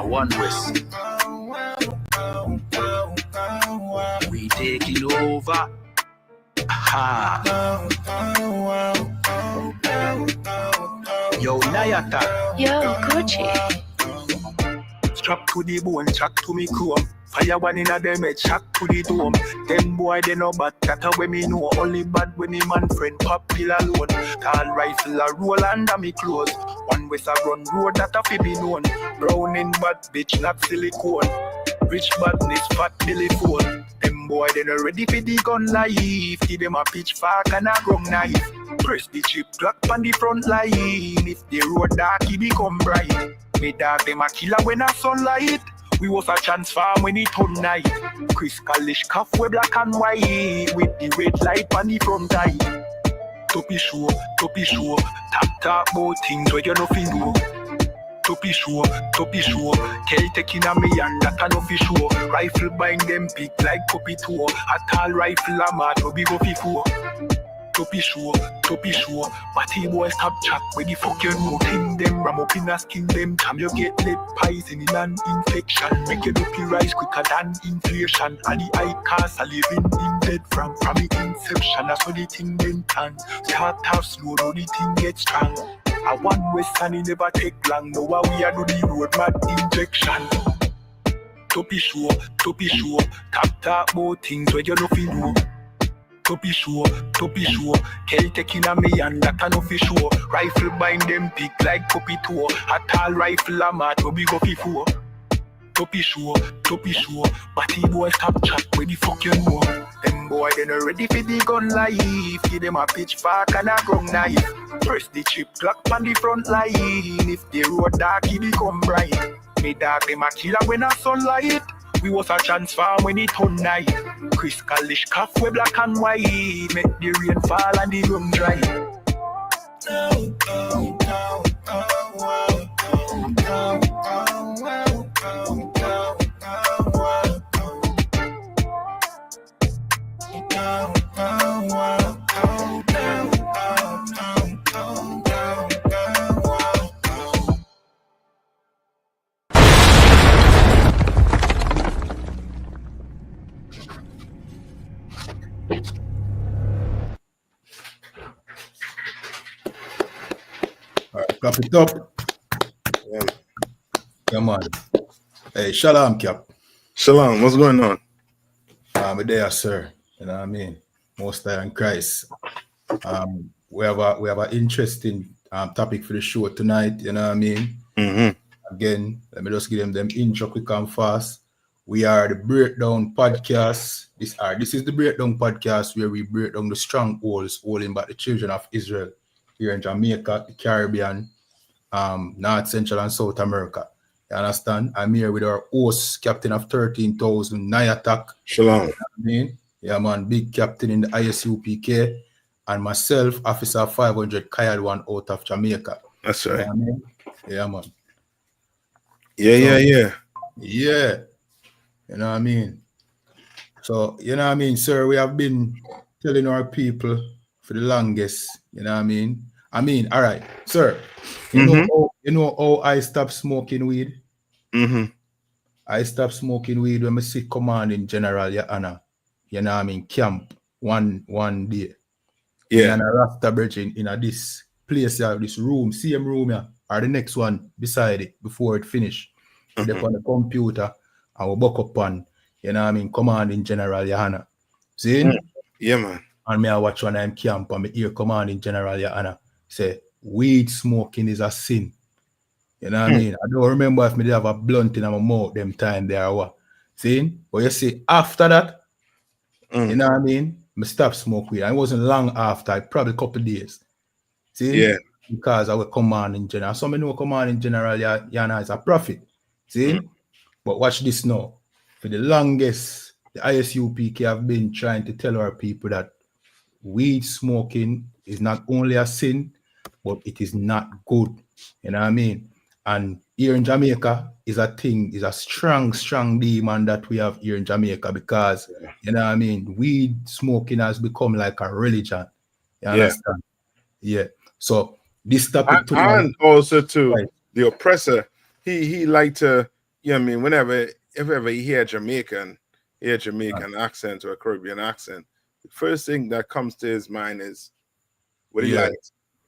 one West. We taking over. Ha. Yo, Nayata. Yo, Gucci. Strap to the bone, chat to me chrome. Fire one in a them head, chat to the dome. Them boy they know bad, that a way me know. Only bad when the man friend pop pill alone. Tall rifle a roll under me clothes. One West a run road that a fi be known. Brown in bad bitch, not silicone. Rich badness, fat belly phone. Them boy they not ready for the gun life. Give them a pitchfork and a grum knife. Press the chip clock on the front line. If the road dark, he become bright. Me dog them a killer when a sunlight. We was a transform when it turn night. Chris Kalish cuff we black and white. With the red light on the front eye. Toppy show. Tap about things where you nothing do. Toppy show. Tell taking a me and that a no fi show. Rifle bind them big like puppy toe. A tall rifle a mad no big go fi four. Toppy show. Batty boy stop chat when the fuck you know. Thing them ram up in a skin them. Time you get lead poison in an infection. Make your dopey rise quicker than inflation. And the eye cast a living in dead from the inception. That's how the thing them turn. Start off slow, now the thing get strong. A one West and it never take long. Now we are do the road mad injection. Toppy show. Tap about things where you nothing know. Toppy show. Kel taking a me and that a no fi show. Rifle bind them big like puppy toe. A tall rifle a mad no big go fi four. Toppy show. Batty boy stop chat where the fuck you know. Them boy they not ready for the gun life. Give them a pitchfork and a grum knife. Press the chip clock on the front line. If the road dark he become bright. Me dog them a killer when a sunlight. We was a transform when it turn night. Chris Kalish cuff we black and white. Make the rain fall and the room dry. Clap it up. Come on. Hey, Shalom, Cap. Shalom, what's going on? I'm there, sir. You know what I mean? Most High in Christ. We have an interesting topic for the show tonight. You know what I mean? Mm-hmm. Again, let me just give them intro quick and fast. We are the Breakdown Podcast. This is the Breakdown Podcast where we break down the strongholds holding back the children of Israel here in Jamaica, the Caribbean, North, Central, and South America. You understand? I'm here with our host, Captain of 13,000, Nayatak. Shalom. You know what I mean? Yeah, man, big captain in the ISUPK. And myself, Officer 500, Kyle 1 out of Jamaica. That's right. You know what I mean? Yeah, man. Yeah. Yeah. You know what I mean? So, you know what I mean, sir, we have been telling our people for the longest, you know what I mean? All right, sir, you know how I stopped smoking weed? Mm-hmm. I stopped smoking weed when I see commanding General, Your Honor, you know what I mean, camp one day. Yeah. And a Rasta bridging in this place, this room, same room, or the next one beside it before it finished. Mm-hmm. They on the computer, I will buck up on, you know what I mean, commanding General, Your Honor. See? Mm. Yeah, man. And me I watch when I'm camp and me hear commanding General, Your Honor, say, weed smoking is a sin. You know what I mean? I don't remember if me did have a blunt in my mouth them time there or what. See? But you see, after that, you know what I mean? Me stopped smoke weed. And it wasn't long after, probably a couple of days. See? Yeah. Because I was commanding General. Some know commanding General, Your Honor, is a prophet. See? But watch this now. For the longest, the ISUPK have been trying to tell our people that weed smoking is not only a sin, but it is not good. You know what I mean? And here in Jamaica is a strong demon that we have here in Jamaica because, you know what I mean, weed smoking has become like a religion. You understand? Yeah. So this topic and also too, right. The oppressor, he like to, I mean, if ever you hear Jamaican accent or a Caribbean accent, the first thing that comes to his mind is, what do you like?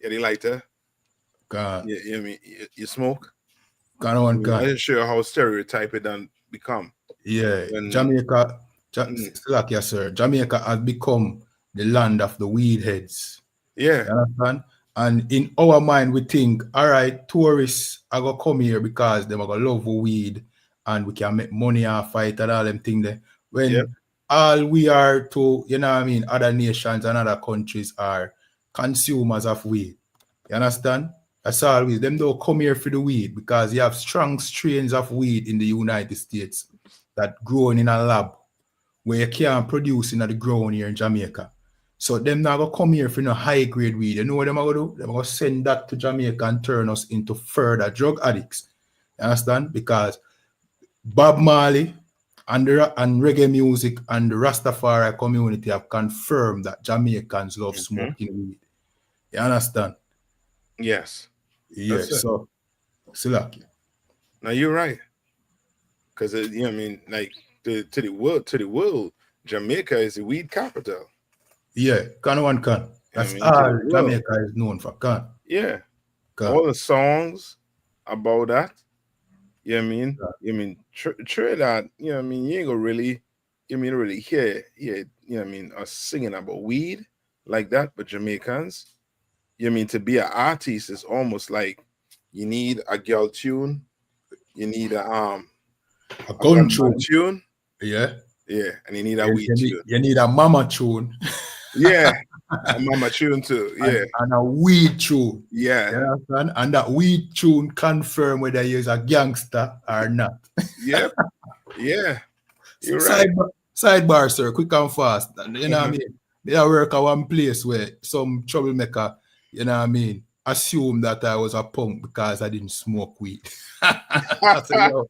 Yeah, you lighter? I mean, you smoke? I'm not sure how stereotype it done become. Yeah, Jamaica, yes, sir. Jamaica has become the land of the weed heads. Yeah. You understand? And in our mind, we think, all right, tourists are going to come here because they're going to love weed and we can make money off it and all them things there. When all we are to, other nations and other countries are consumers of weed. You understand? That's always, them don't come here for the weed because you have strong strains of weed in the United States that grown in a lab where you can't produce in the ground here in Jamaica. So them not gonna come here for no high grade weed. You know what them are gonna do? They're gonna send that to Jamaica and turn us into further drug addicts. You understand? Because Bob Marley and reggae music and the Rastafari community have confirmed that Jamaicans love smoking weed. You understand? Yes. Yeah. So lucky. Now you're right. Because to the world, Jamaica is the weed capital. Yeah, can. That's all Jamaica is known for, can. Yeah. All the songs about that. True that, you ain't gonna really, really hear, us singing about weed like that, but Jamaicans, to be an artist is almost like you need a girl tune, you need a gun tune. Yeah, and you need a weed tune. You need a mama tune. Yeah, a mama tune too. Yeah, and a weed tune. Yeah, you understand? And that weed tune confirm whether you're a gangster or not. Yep. Yeah, you're right. Sidebar, sir, quick and fast. You know what I mean? They work at one place where some troublemaker, assume that I was a punk because I didn't smoke weed. I said, yo.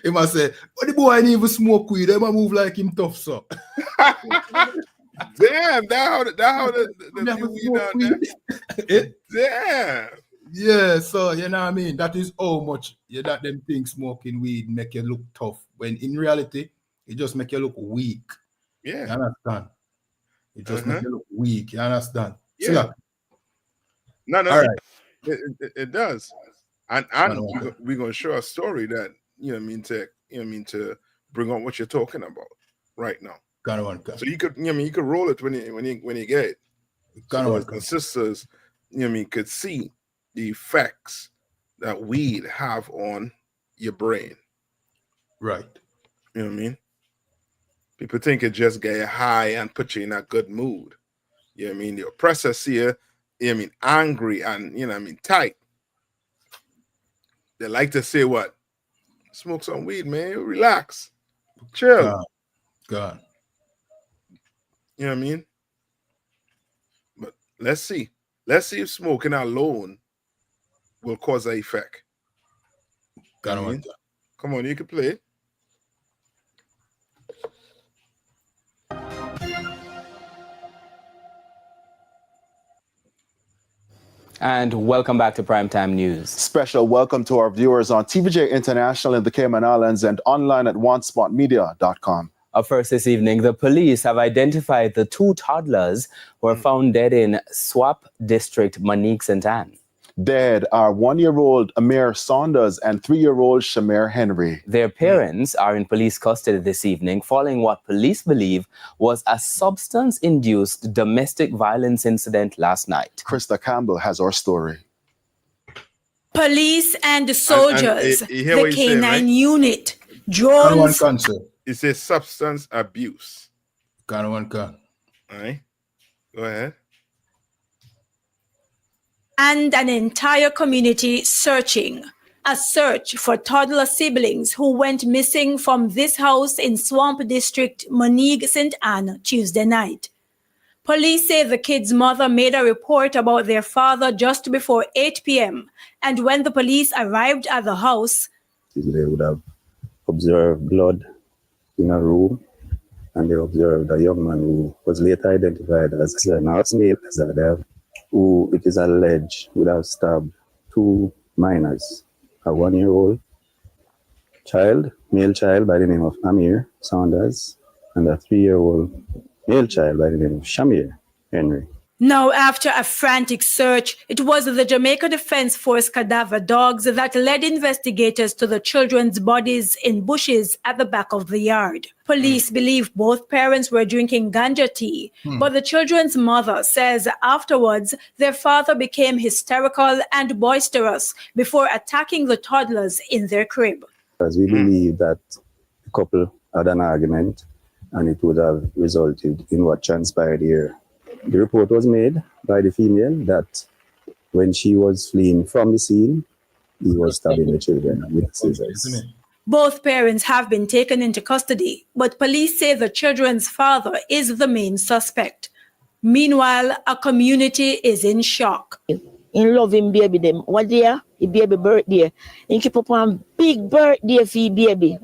He must say, but the boy ain't even smoke weed. He must move like him tough, so. Damn, that how the weed. Damn. Yeah, so you know what I mean? That is how much that them think smoking weed make you look tough. When in reality, it just make you look weak. Yeah. You understand? It just make you look weak. You understand? Yeah. No. All right. It does. And we're gonna show a story that to bring on what you're talking about right now. So you could you could roll it when you get it. So the sisters, could see the effects that weed have on your brain. Right. You know what I mean? People think it just get you high and put you in a good mood. You know what I mean? The oppressor see you, angry and tight. They like to say what? Smoke some weed, man. Relax. Chill. God. You know what I mean? But let's see. Let's see if smoking alone will cause an effect. You know Come on, you can play it. And welcome back to Primetime News. Special welcome to our viewers on TVJ International in the Cayman Islands and online at onespotmedia.com. Up first this evening, the police have identified the two toddlers who were found dead in Swap District, Monique St. Anne. Dead are 1-year-old Amir Saunders and 3-year-old Shamir Henry. Their parents are in police custody this evening following what police believe was a substance-induced domestic violence incident last night. Krista Campbell has our story. Police and soldiers, the K9 unit, drones. It's a substance abuse. All right, go ahead. And an entire community searching. A search for toddler siblings who went missing from this house in Swamp District, Monique St. Anne, Tuesday night. Police say the kids' mother made a report about their father just before 8 p.m. And when the police arrived at the house, they would have observed blood in a room, and they observed a young man who was later identified as an housemaid, who it is alleged would have stabbed 2 minors, a 1-year-old male child by the name of Amir Saunders, and a 3-year-old male child by the name of Shamir Henry. Now, after a frantic search, it was the Jamaica Defense Force cadaver dogs that led investigators to the children's bodies in bushes at the back of the yard. Police believe both parents were drinking ganja tea, but the children's mother says afterwards their father became hysterical and boisterous before attacking the toddlers in their crib. As we believe that the couple had an argument and it would have resulted in what transpired here. The report was made by the female that when she was fleeing from the scene, he was stabbing the children with scissors. Both parents have been taken into custody, but police say the children's father is the main suspect. Meanwhile, a community is in shock. In loving baby them. What day? The baby birthday. And keep up on big birthday for the baby.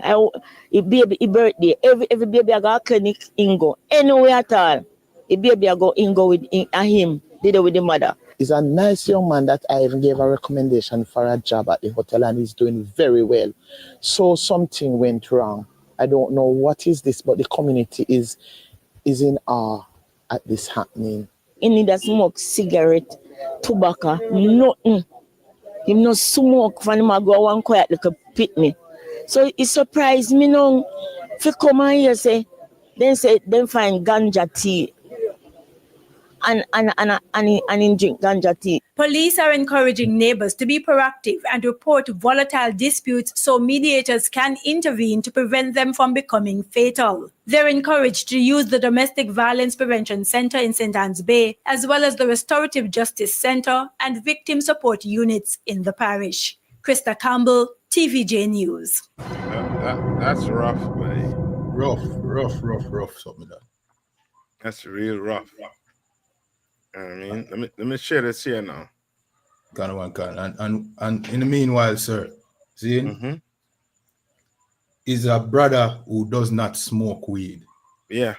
Baby birthday. Every baby I got a clinic in go. Anywhere at all. The baby I go in go with him. Did it with the mother. He's a nice young man that I even gave a recommendation for a job at the hotel, and he's doing very well. So something went wrong. I don't know what is this, but the community is in awe at this happening. He need a smoke cigarette, tobacco, nothing. He no smoke when he go one quiet like a pitney. So it surprised me now. If you come on here say then find ganja tea. And drink ganja tea. Police are encouraging neighbors to be proactive and report volatile disputes so mediators can intervene to prevent them from becoming fatal. They're encouraged to use the Domestic Violence Prevention Center in St. Anne's Bay, as well as the Restorative Justice Center and victim support units in the parish. Krista Campbell, TVJ News. That's rough, man. Rough, something like that. That's real rough. I mean, let me share this here now. And in the meanwhile, sir, see, is a brother who does not smoke weed. Yeah.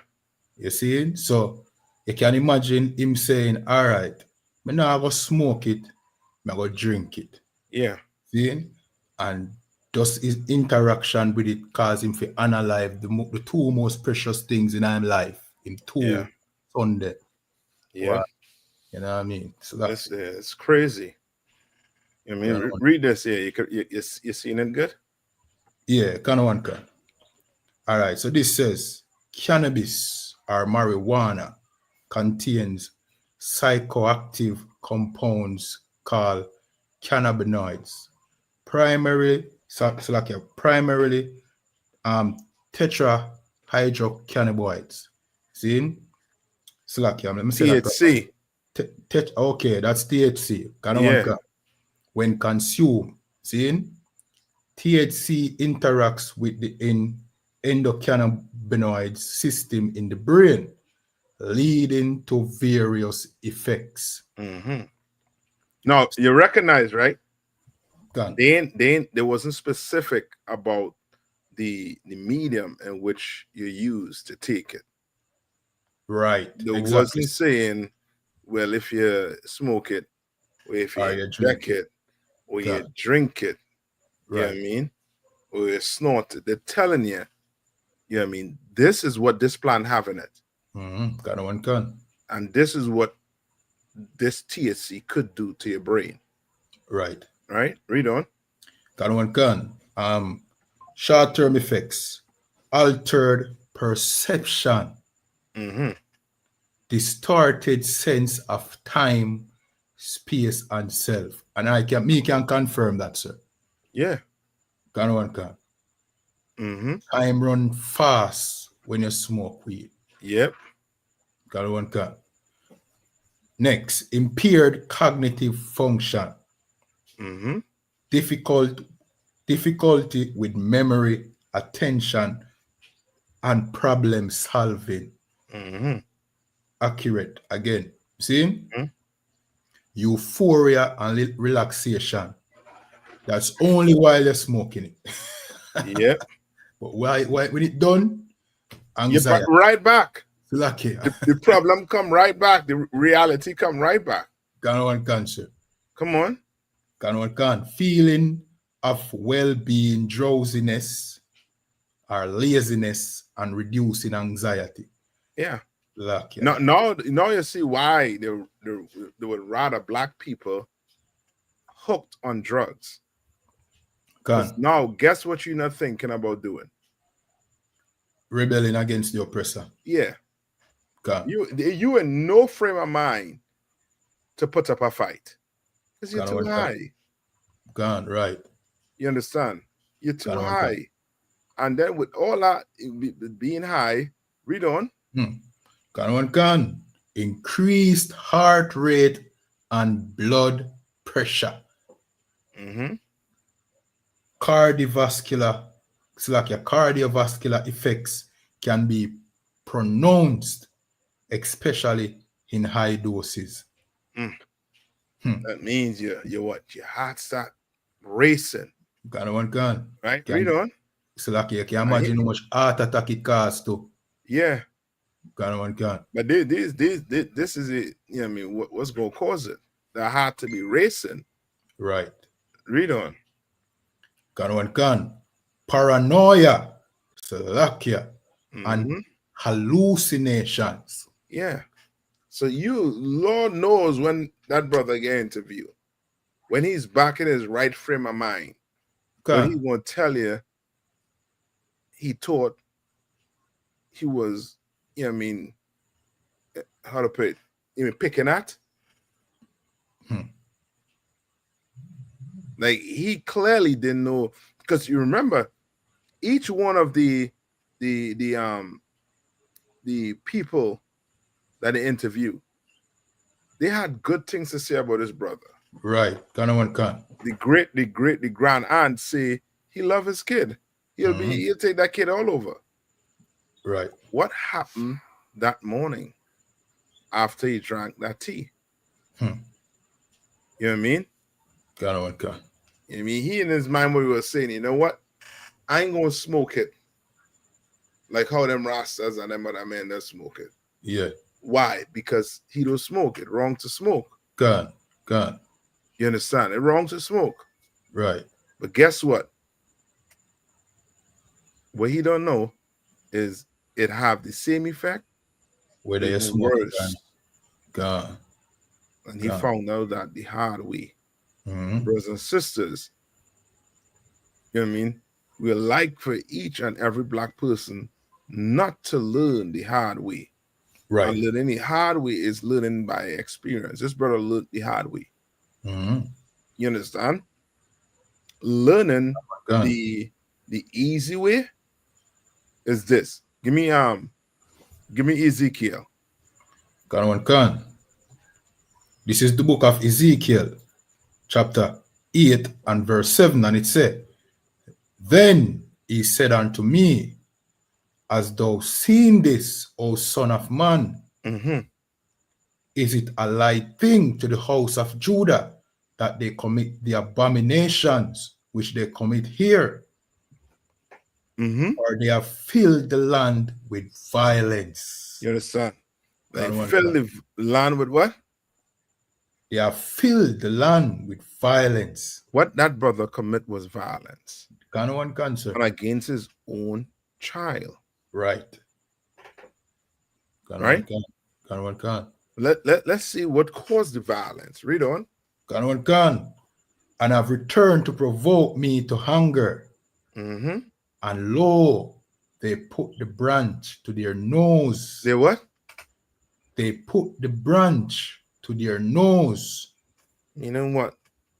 You see? So you can imagine him saying, all right, I'm not going to smoke it, I'm going to drink it. Yeah. See? And just his interaction with it caused him to unalive the two most precious things in his life. In two Sunday. Yeah. Wow. You know what I mean? So that's it's crazy. I mean, read this here. You seeing it good? Yeah, kind of one can. All right, so this says cannabis or marijuana contains psychoactive compounds called cannabinoids, primarily tetrahydrocannabinoids. See? Let me say THC. Okay, that's THC. When consumed, see, THC interacts with the endocannabinoid system in the brain, leading to various effects. Now, you recognize, right? They wasn't specific about the medium in which you use to take it. Right. They wasn't saying, well, if you smoke it, or if you drink it, or you drink it, you know what I mean? Or you snort it. They're telling you, you know what I mean? This is what this plant have in it. And this is what this THC could do to your brain. Right. Right? Read on. Short-term effects, altered perception, distorted sense of time, space, and self. And I can confirm that, sir. Yeah. Time run fast when you smoke weed. Yep. Next, impaired cognitive function. Difficulty with memory, attention, and problem solving. Accurate again. See? Euphoria and relaxation. That's only while you're smoking it. Yep. But why when it's done, anxiety. You're right back. Lucky. The problem come right back. The reality come right back. Cancer. Come on. Feeling of well-being, drowsiness, or laziness, and reducing anxiety. Yeah. Like, yeah. Now you see why they would rather black people hooked on drugs. Now, guess what you're not thinking about doing? Rebelling against the oppressor. Yeah. Gone. You in no frame of mind to put up a fight. Because you're too high. Gone, right. You understand? You're too high. And then with all that being high, read on. Gone. Increased heart rate and blood pressure. Cardiovascular effects can be pronounced, especially in high doses. That means your heart start racing. Gone. Right? Read on. So like you can imagine how much heart attack it causes to. Yeah. Gone. But this is it. You know what I mean? What's going to cause it? The heart to be racing. Right. Read on. Gone. Paranoia, Slovakia, and hallucinations. Yeah. So Lord knows when that brother get interviewed, when he's back in his right frame of mind, when he going to tell you he thought he was, you know what I mean, how to put it, even picking at. Like he clearly didn't know, because you remember each one of the people that they interviewed, they had good things to say about his brother. Right. The grand aunt say he love his kid. He'll take that kid all over. Right. What happened that morning after he drank that tea? You know what I mean? You know what I mean? He in his mind what he was saying, you know what? I ain't gonna smoke it. Like how them Rastas and them other men that smoke it. Yeah. Why? Because he don't smoke it. Wrong to smoke. Gone. You understand? It's wrong to smoke. Right. But guess what? What he don't know is it have the same effect. Whether you smoke worse. Gone. And he found out that the hard way. Brothers and sisters, you know what I mean? We'd like for each and every black person not to learn the hard way. Right. And learning the hard way is learning by experience. This brother learned the hard way. You understand? Learning the easy way is this. Give me Ezekiel. This is the book of Ezekiel, chapter 8 and verse 7, and it said, Then he said unto me, Hast thou seen this, O son of man? Is it a light thing to the house of Judah that they commit the abominations which they commit here? Or they have filled the land with violence? You understand? They filled the land with what? They have filled the land with violence. What that brother commit was violence. Cancer. And against his own child. Right. Right? Let's see what caused the violence. Read on. And have returned to provoke me to hunger. And lo, they put the branch to their nose. They what? They put the branch to their nose. You know what?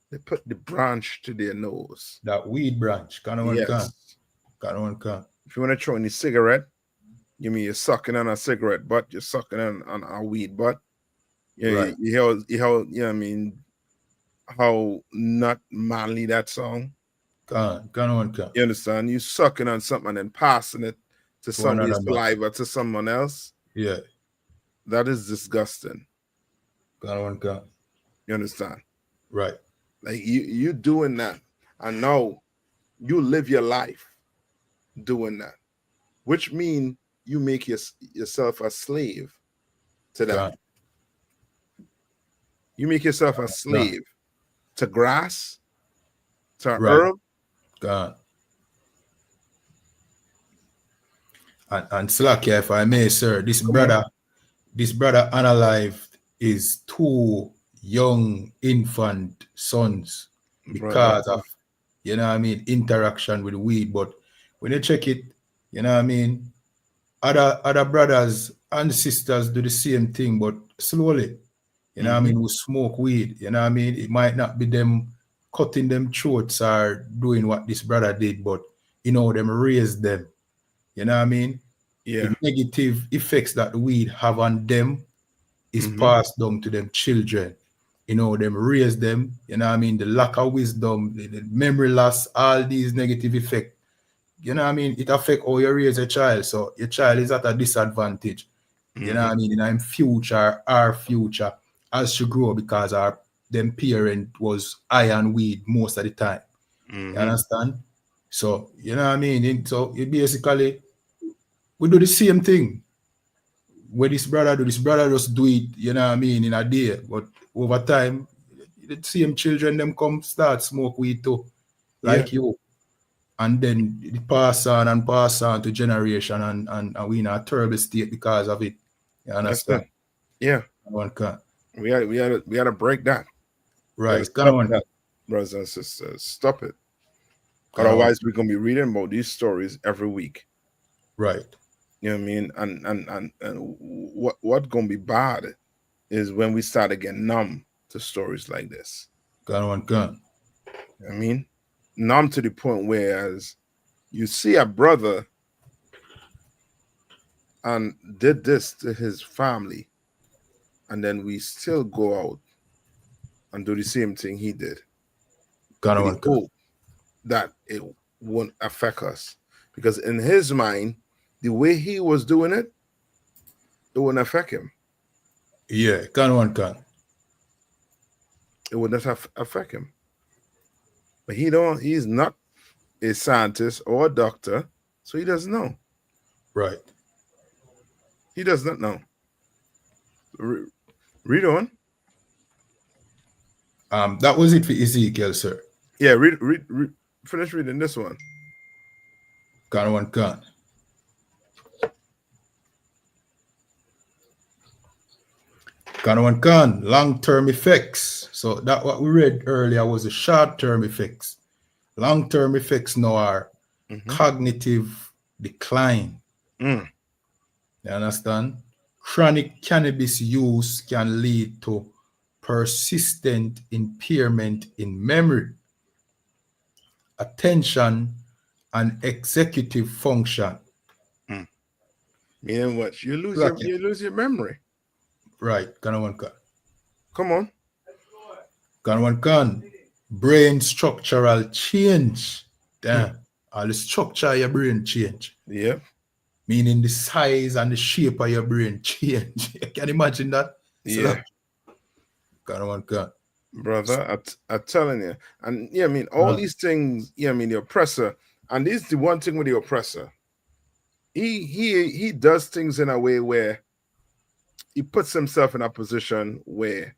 They put the branch to their nose. That weed branch. Yes. If you want to throw in a cigarette, you mean you're sucking on a cigarette butt, you're sucking on a weed butt. You know what I mean, how not manly that song. You understand? You sucking on something and then passing it to somebody's saliva to someone else. Yeah. That is disgusting. You understand? Right. Like you doing that, and now you live your life doing that, which means you make yourself a slave to that. You make yourself a slave to grass, to herb, God. And Slakia, if I may, sir, this brother Unalive is 2 young infant sons because of, you know what I mean, interaction with weed. But when you check it, you know what I mean, other brothers and sisters do the same thing, but slowly, you know what I mean, who smoke weed, you know what I mean, it might not be them cutting them throats or doing what this brother did, but, you know, them raise them, you know what I mean? Yeah. The negative effects that the weed have on them is passed down to them children. You know, them raise them, you know what I mean? The lack of wisdom, the memory loss, all these negative effects. You know what I mean? It affects how you raise a child. So your child is at a disadvantage. You know what I mean? In future, our future, as she grow, because them parent was high on weed most of the time. You understand? So, you know what I mean? So it basically, we do the same thing. When this brother just do it, you know what I mean, in a day. But over time, the same children them come start smoke weed too, like you. And then it pass on to generation, and we in a terrible state because of it. You understand? Yeah. One can. We had to break that. Right. Stop that, brothers and sisters. Stop it. Otherwise, we're gonna be reading about these stories every week. Right. You know what I mean? And what gonna be bad is when we start to get numb to stories like this. Gun. I mean, numb to the point where as you see a brother and did this to his family, and then we still go out and do the same thing he did. We hope that it won't affect us, because in his mind, the way he was doing it, it wouldn't affect him. Yeah, it would not affect him. But he's not a scientist or a doctor, so he doesn't know. Right. He does not know. Read on. That was it for Ezekiel, sir. Yeah, finish reading this one. Can. Long-term effects. So that what we read earlier was the short-term effects. Long-term effects now are cognitive decline. You understand? Chronic cannabis use can lead to persistent impairment in memory, attention, and executive function. Meaning what? You lose your memory. Right. Come on. Brain structural change. Damn. All the structure of your brain change. Yeah. Meaning the size and the shape of your brain change. You can imagine that? Yeah. Brother, I'm telling you. And yeah, I mean, all these things, yeah, I mean, the oppressor, and this is the one thing with the oppressor. He does things in a way where he puts himself in a position where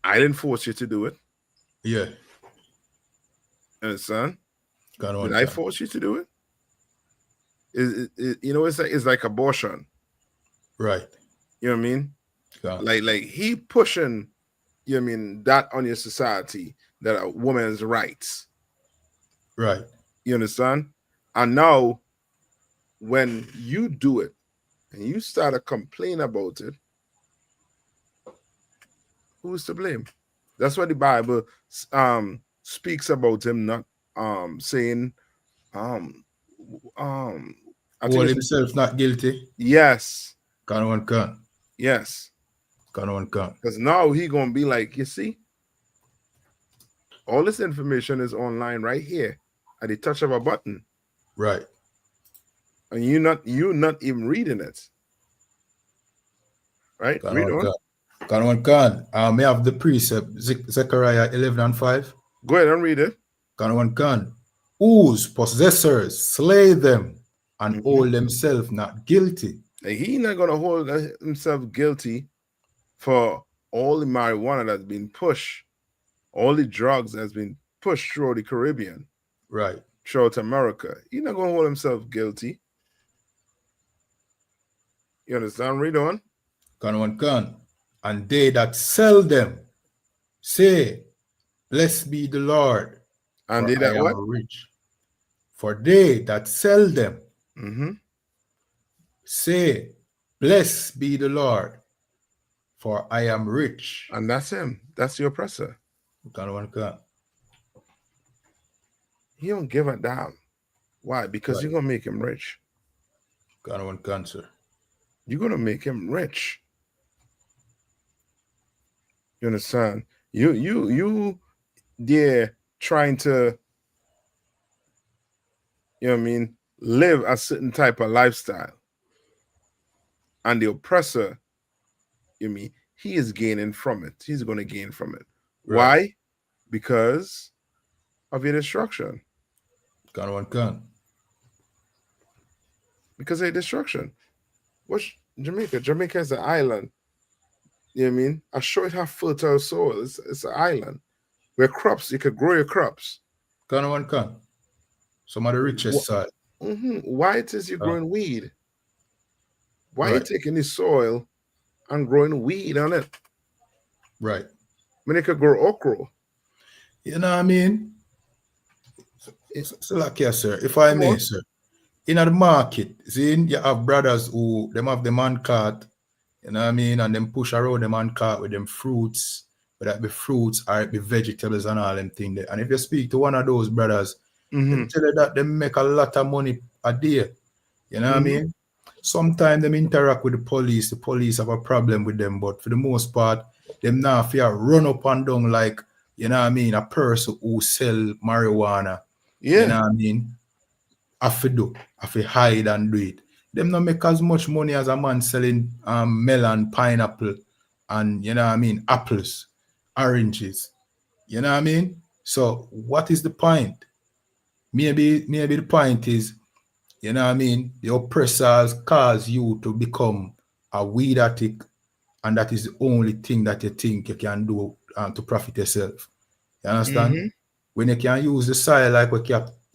I didn't force you to do it. Yeah. Understand? Did I force you to do it? It's like abortion. Right. You know what I mean? Like he pushing, you know what I mean, that on your society, that a woman's rights. Right. You understand? And now when you do it and you start to complain about it, who's to blame? That's what the Bible speaks about him not saying himself not guilty. Yes. Can. Yes. Can. Because now he gonna be like, you see, all this information is online right here at the touch of a button. Right. And you're not even reading it. Right? Read on. May have the precept, Zechariah 11:5. Go ahead and read it. Whose possessors slay them and hold themselves not guilty. And he's not going to hold himself guilty for all the marijuana that's been pushed, all the drugs that's been pushed through the Caribbean. Right. throughout America. He's not gonna hold himself guilty. You understand? Read on. Can. And they that sell them say, blessed be the Lord. And they that I what? am rich. For they that sell them say, blessed be the Lord, for I am rich. And that's him. That's the oppressor. Can. He don't give a damn. Why? Because you're gonna make him rich. Can, sir. You're gonna make him rich. You understand? You they're trying to, you know what I mean, live a certain type of lifestyle. And the oppressor, you mean, he is gaining from it. He's going to gain from it. Right. Why? Because of your destruction. Can. Because of your destruction. What's Jamaica? Jamaica is an island. You know what I mean? I sure it have fertile soil. It's an island where crops, you could grow your crops. Can. Some of the richest side. Why it is you're growing weed? Why are you taking the soil and growing weed on it? Right. I mean, it could grow okra. You know what I mean? So like, yes, sir. If I may, sir. In the market, see, you have brothers who them have the man cart, you know what I mean, and them push around the man cart with them fruits, whether it be fruits or it be vegetables and all them things. And if you speak to one of those brothers, they tell you that they make a lot of money a day. You know what I mean? Sometimes them interact with the police have a problem with them, but for the most part, them now fear run up and down like, you know what I mean, a person who sell marijuana. Yeah. You know what I mean? Have to hide and do it. Them not make as much money as a man selling melon, pineapple, and you know what I mean, apples, oranges. You know what I mean? So what is the point? Maybe the point is, you know what I mean, the oppressors cause you to become a weed addict, and that is the only thing that you think you can do to profit yourself. You understand? When you can use the soil like what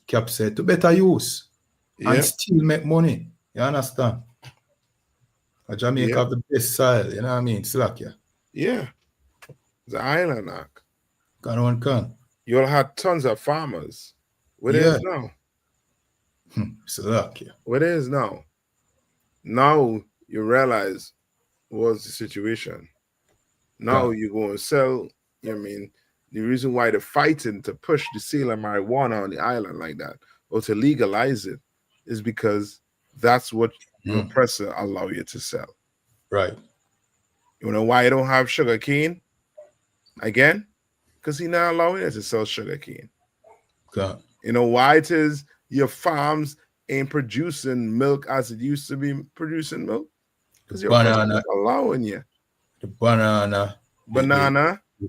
Cap said, to better use and still make money. You understand? Jamaica have the best soil, you know what I mean? Slakia. Yeah. The island act. Can. You all had tons of farmers. Where it is now? Slakia. Where it is now? Now you realize what's the situation. Now you go and sell, you know what I mean? The reason why they're fighting to push the sale of marijuana on the island like that, or to legalize it, is because that's what the oppressor allow you to sell. Right. You know why you don't have sugar cane? Again? Because he not allowing you to sell sugar cane. You know why it is your farms ain't producing milk as it used to be producing milk? Because your oppressor not allowing you. The banana.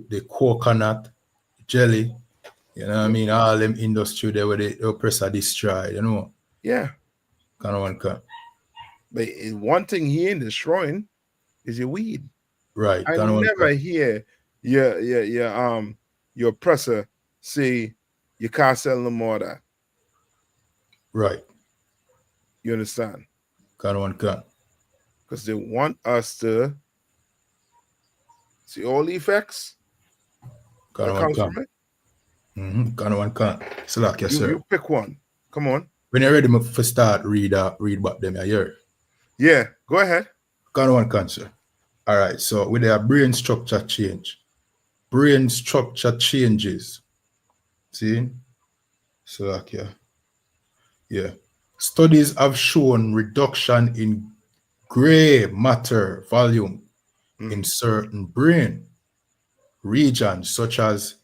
The coconut, jelly, you know what I mean? All them industry there where the oppressor destroyed, you know? Yeah. Can. But one thing he ain't destroying is your weed. Right. I never hear your oppressor say you can't sell no more of that. Right. You understand? Can. Because they want us to see all the effects that comes from it. Can. So like, yes, sir. You pick one. Come on. When you're ready for start, read back them here. Yeah, go ahead. Can, sir. All right, so with their brain structure change. Brain structure changes. See? So like, yeah. Studies have shown reduction in gray matter volume in certain brain regions such as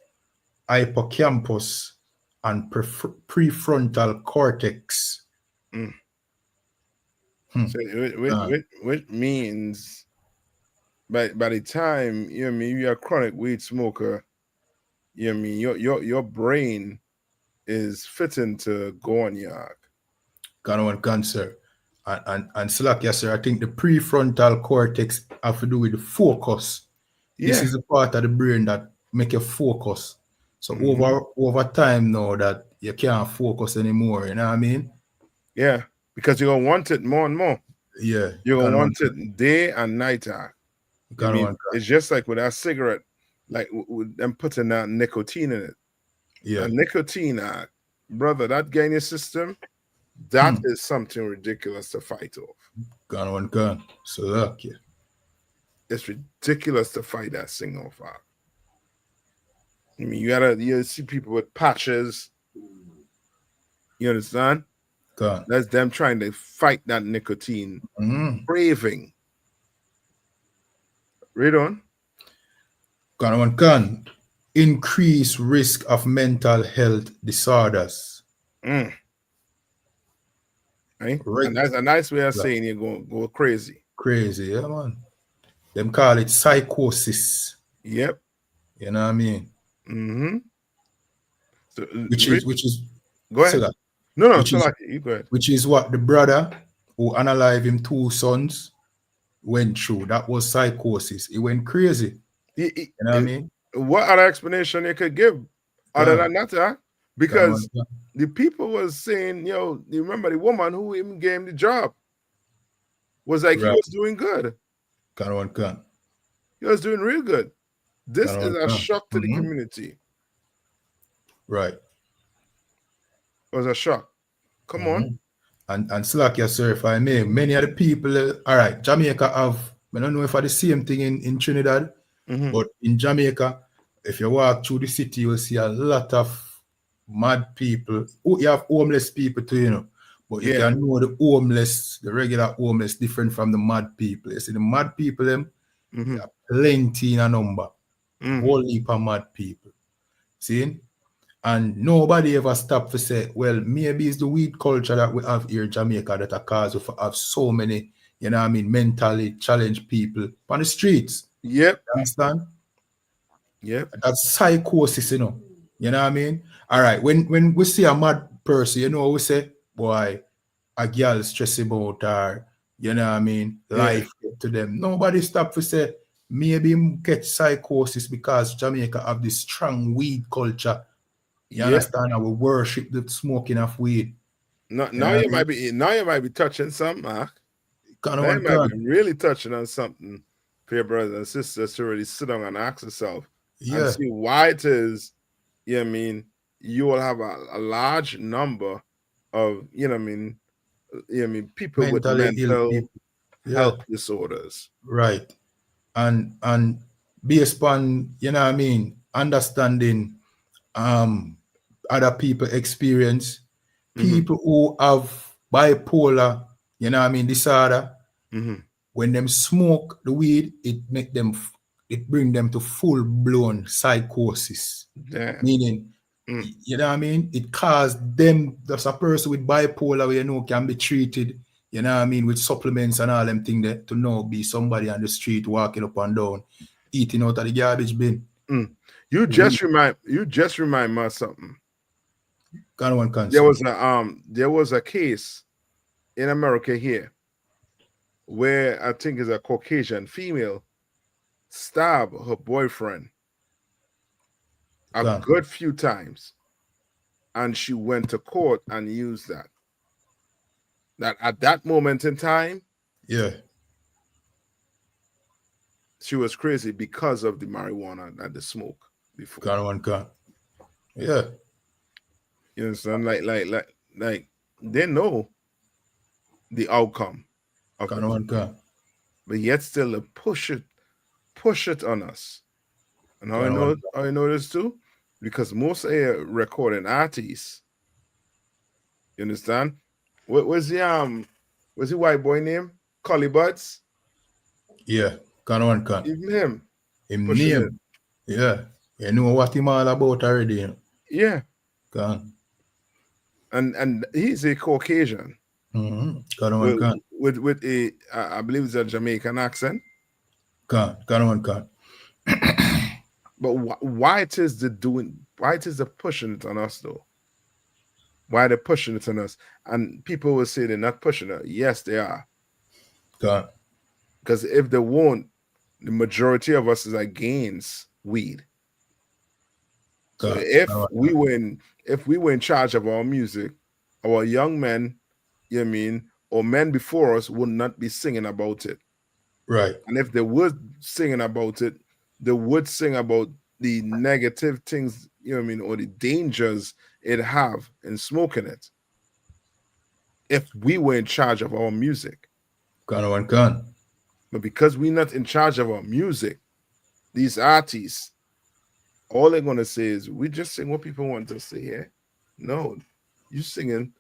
hippocampus and prefrontal cortex. So which means by the time you know what I mean you're a chronic weed smoker, you know what I mean your brain is fitting to go on your cancer. And slack, yes, sir. I think the prefrontal cortex have to do with the focus. This is the part of the brain that make you focus. So over time now that you can't focus anymore, you know what I mean? Yeah, because you're gonna want it more and more. Yeah. You're gonna want it day and night. It's just like with that cigarette, like with them putting that nicotine in it. Yeah. The nicotine, brother, that guy in your system, that is something ridiculous to fight off. So look, yeah. It's ridiculous to fight that thing off. I mean, you see people with patches. You understand? That's them trying to fight that nicotine craving. Read on. Increase risk of mental health disorders. Right? And that's a nice way of saying you're go crazy. Crazy, yeah, man. Them call it psychosis. Yep. You know what I mean? Mm-hmm. So, which is go ahead. No, you go ahead. Which is what the brother who unalive him 2 sons went through. That was psychosis. He went crazy. You know what I mean? What other explanation you could give other than that? Because the people was saying, you remember the woman who even gave him the job was like he was doing good. He was doing real good. This is a shock to the community. Right. It was a shock. Come on. And slack your sir, if I may. Many of the people, all right, Jamaica have, I don't know if it's the same thing in Trinidad, but in Jamaica, if you walk through the city, you'll see a lot of mad people. You have homeless people too, but you can know the regular homeless, different from the mad people. You see, the mad people, there are plenty in a number. Whole heap of mad people. See? And nobody ever stopped to say, well, maybe it's the weed culture that we have here in Jamaica that are cause of have so many, mentally challenged people on the streets. Yep. You understand? Yep. That's psychosis, You know what I mean? All right. When we see a mad person, we say, boy, a girl stressing about her, life to them. Nobody stop to say, maybe him get psychosis because Jamaica have this strong weed culture. You understand? We worship the smoking of weed. Now you might be touching something, Mark. You might be really touching on something for your brothers and sisters to really sit down and ask yourself and see why it is, you will have a large number of, people with mental health disorders. Right. And based on, understanding other people experience, people who have bipolar, disorder, when them smoke the weed, it bring them to full-blown psychosis. Meaning, it caused them, that's a person with bipolar, can be treated, with supplements and all them things to now be somebody on the street walking up and down, eating out of the garbage bin. You just remind me of something. There was a case in America here where I think is a Caucasian female stabbed her boyfriend a good few times, and she went to court and used that. That at that moment in time, she was crazy because of the marijuana and the smoke before. Yeah. You understand? Like they know the outcome of it, but yet still they push it on us. And how I know this too? Because most recording artists, you understand? What was the white boy name? Collie Buds? Yeah, Even him. Him name. Yeah. You know what him all about already. Yeah. And he's a Caucasian. With a I believe it's a Jamaican accent. But why it is the pushing it on us though? Why they're pushing it on us? And people will say they're not pushing it. Yes, they are. Because if they won't, the majority of us is against weed. So if we were in charge of our music, our young men, you know what I mean, or men before us would not be singing about it. Right. And if they were singing about it, they would sing about the negative things, you know what I mean, or the dangers it have in smoking it. If we were in charge of our music. But because we're not in charge of our music, these artists, all they're going to say is, we just sing what people want us to hear. No, you're singing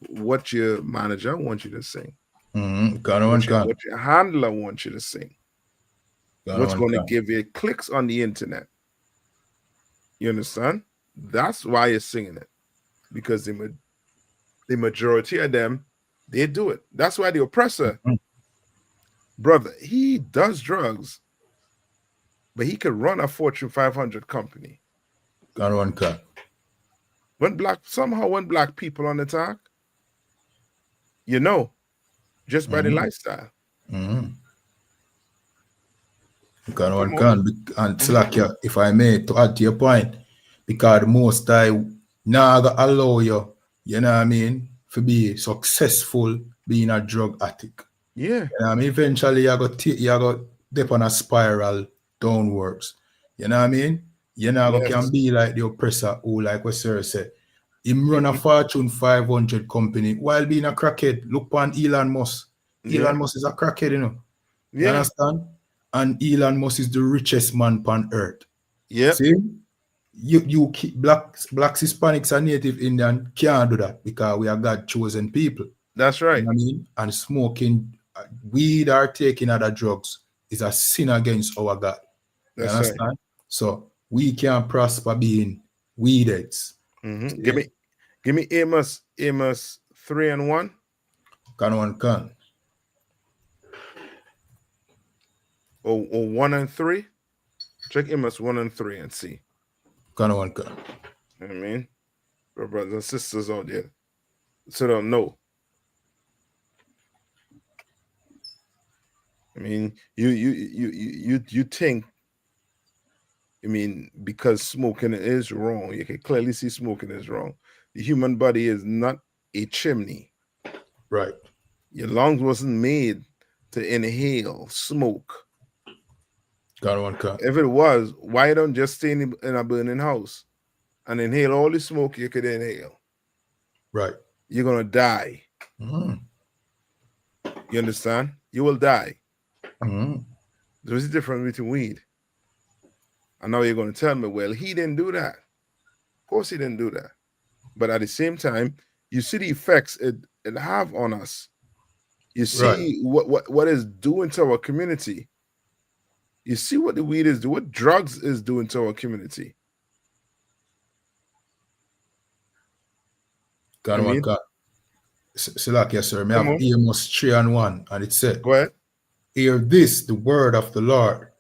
what your manager wants you to sing. What your handler wants you to sing. What's going to give you clicks on the internet. You understand? That's why you're singing it. Because the majority of them, they do it. That's why the oppressor, brother, he does drugs, but he could run a Fortune 500 company. When black people on attack, you know, just by the lifestyle. And it's like, if I may, to add to your point, because most I now allow you, you know what I mean, to be successful being a drug addict. Yeah. You know what I mean? Eventually you go dip on a spiral downwards. You know what I mean? You know, can be like the oppressor who, like what Sir said, him run a Fortune 500 company while being a crackhead. Look on Elon Musk. Elon Musk is a crackhead, you know. You understand? And Elon Musk is the richest man on earth. Yeah. See? You keep blacks, Hispanics, and Native Indian can't do that because we are God chosen people. That's right. You know what I mean? And smoking weed or taking other drugs is a sin against our God. That's you understand? Right. So we can't prosper being weed heads. Give me Amos 3:1. Can. Or 1 and 3. Check Amos 1 and 3 and see. Can. You know what I mean? For brothers and sisters out there, so don't know. I mean, you think, I mean, because smoking is wrong, you can clearly see smoking is wrong. The human body is not a chimney. Right. Your lungs wasn't made to inhale smoke. If it was, why don't just stay in a burning house and inhale all the smoke you could inhale? Right. You're going to die. You understand? You will die. There's a difference between weed. And now you're going to tell me, well, he didn't do that. Of course he didn't do that. But at the same time, you see the effects it have on us. You see what it's doing to our community. You see what the weed is doing, what drugs is doing to our community. Silakia, sir. May have Amos 3:1, and it said, go ahead. Hear this, the word of the Lord.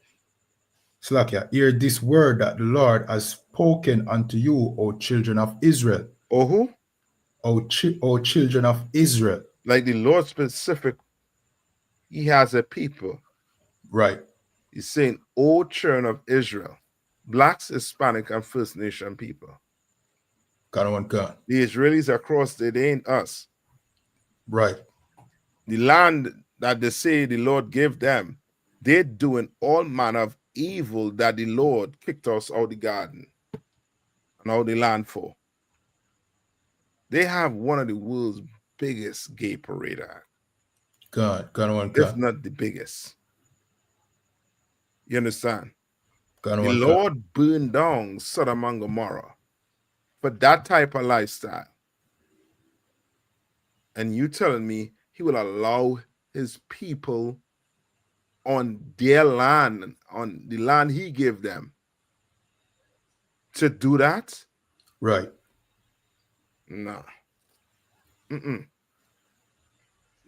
Silakia, hear this word that the Lord has spoken unto you, O children of Israel. O who? O children of Israel. Like the Lord specific, he has a people. Right. He's saying, O children of Israel, blacks, Hispanic, and First Nation people. The Israelis across there, they ain't us. Right. The land that they say the Lord gave them, they're doing all manner of evil that the Lord kicked us out of the garden and out of the land for. They have one of the world's biggest gay parade. If not the biggest. You understand? The Lord burned down Sodom and Gomorrah for that type of lifestyle. And you telling me he will allow his people on their land, on the land he gave them, to do that? Right. No.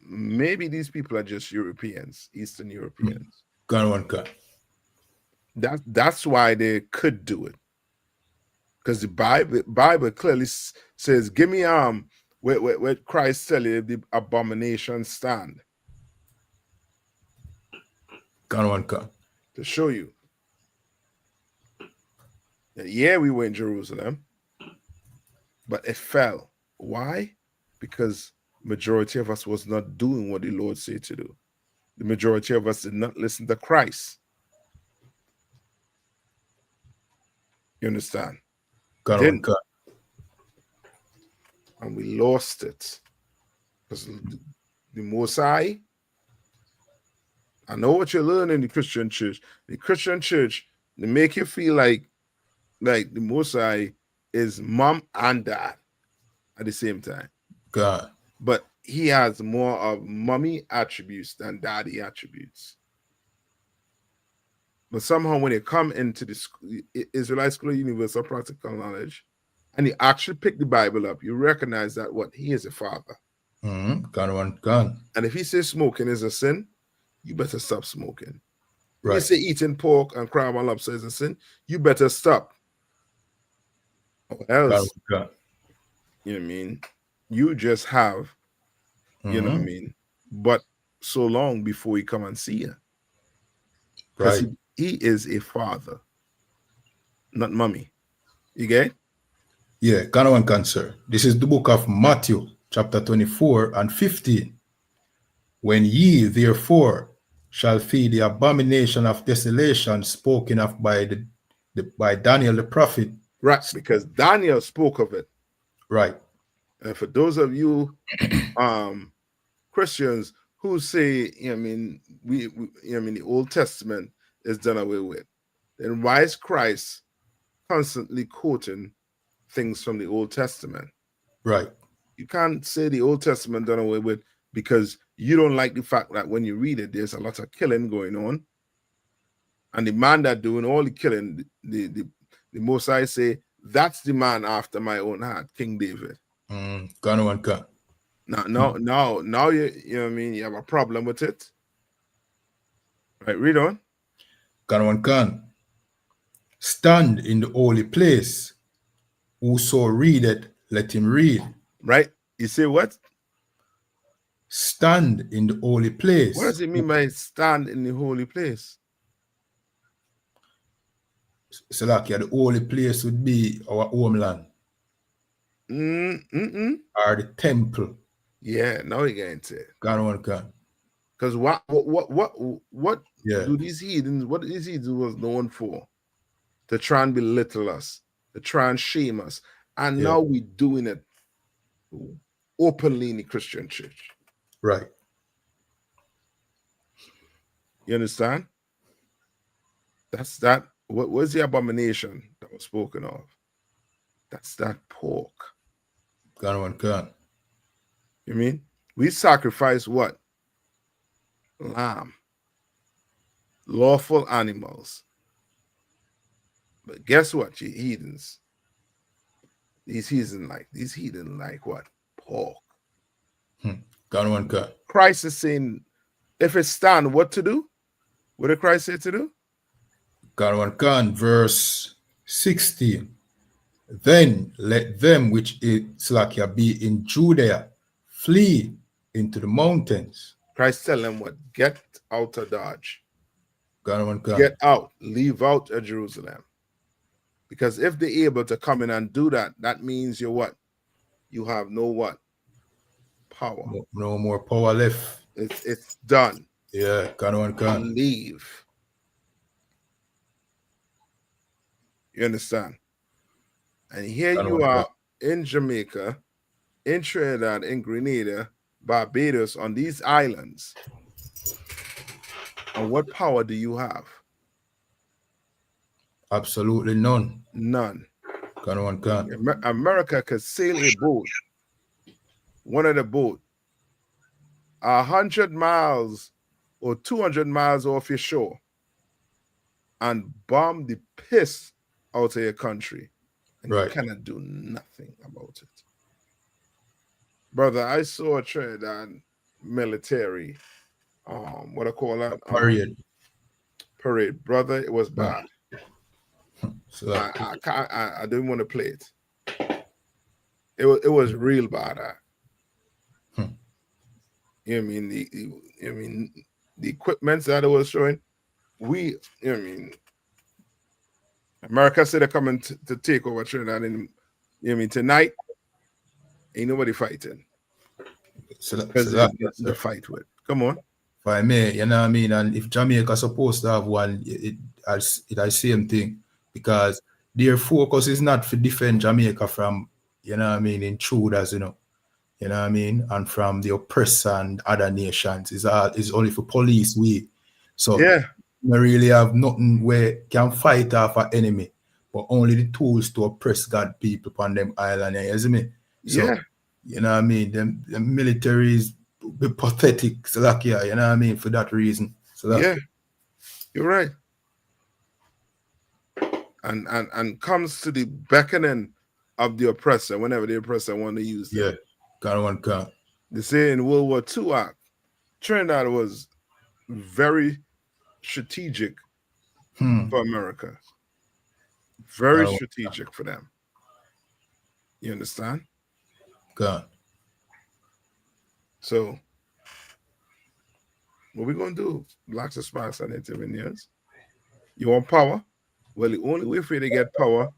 Maybe these people are just Europeans, Eastern Europeans. That's why they could do it. Because the Bible clearly says, give me where Christ tell you the abomination stand. To show you. Yeah, we were in Jerusalem, but it fell. Why? Because majority of us was not doing what the Lord said to do. The majority of us did not listen to Christ. You understand? And we lost it. Because the Most High, I know what you learn in the Christian church. The Christian church, they make you feel like the Most High is mom and dad at the same time. God. But he has more of mommy attributes than daddy attributes. But somehow when you come into the Israelite School of Universal Practical Knowledge, and you actually pick the Bible up, you recognize that what? He is a father. Gun. And if he says smoking is a sin, you better stop smoking. Right. If he say eating pork and crab and lobster is a sin, you better stop. Or else, you know what I mean? You just have, you know what I mean? But so long before he come and see you. Because he is a father, not mommy. You get? Yeah, can sir. This is the book of Matthew, chapter 24 and 15. When ye, therefore, shall feed the abomination of desolation spoken of by by Daniel the prophet. Right, because Daniel spoke of it. Right. And for those of you Christians who say, you know, I mean, the Old Testament is done away with, then why is Christ constantly quoting things from the Old Testament? Right. You can't say the Old Testament done away with because you don't like the fact that when you read it, there's a lot of killing going on. And the man that doing all the killing, the Most High say, that's the man after my own heart, King David. Now you know what I mean, you have a problem with it. Right, read on. Stand in the holy place. Whoso readeth, let him read. Right? You say what? Stand in the holy place. What does it mean by stand in the holy place? So like the holy place would be our homeland. Or the temple. Yeah, now you get into it. Because what do these heathens, what these heathens was known for? To try and belittle us, to try and shame us. And now we're doing it openly in the Christian church. Right. You understand? That's that. What was the abomination that was spoken of? That's that pork. You mean? We sacrifice what? Lamb. Lawful animals. But guess what, you heathens? These heathens like what? Pork. Christ is saying, if it stand, what to do? What did Christ say to do? Verse 16. Then let them which be in Judea flee into the mountains. Christ tell them what? Get out of Dodge. Get out. Leave out of Jerusalem. Because if they're able to come in and do that, that means you're what? You have no what? Power. No more power left. It's done. Yeah, leave. You understand? And here you are in Jamaica, in Trinidad, in Grenada, Barbados, on these islands. And what power do you have? Absolutely none. None. America could sail a boat, one of the boat, 100 miles or 200 miles off your shore and bomb the piss out of your country. And you cannot do nothing about it. Brother, I saw a Trinidad military, what I call that? Parade. Brother, it was bad. So I didn't want to play it. It was real bad. You know what I mean? The equipment that it was showing, you know what I mean? America said they're coming to take over Trinidad, and you know what I mean, tonight ain't nobody fighting. President gets to fight with. Come on. If I may, you know what I mean? And if Jamaica supposed to have one, it has same thing. Because their focus is not to defend Jamaica from, you know what I mean, intruders, you know what I mean, and from the oppressor and other nations. It's only for police we. So yeah, we really have nothing where can fight off an enemy, but only the tools to oppress God people upon them island, you see me? So, yeah. you know what I mean? The military is pathetic, so like, yeah, you know what I mean, for that reason. So yeah, you're right. And comes to the beckoning of the oppressor whenever the oppressor want to use them. Yeah, They say in World War II Act, Trinidad was very strategic for America. Very strategic for them. You understand? God. So, what we going to do, Blacks and Sparks and Native Indians? You want power? Well, the only way for you to get power,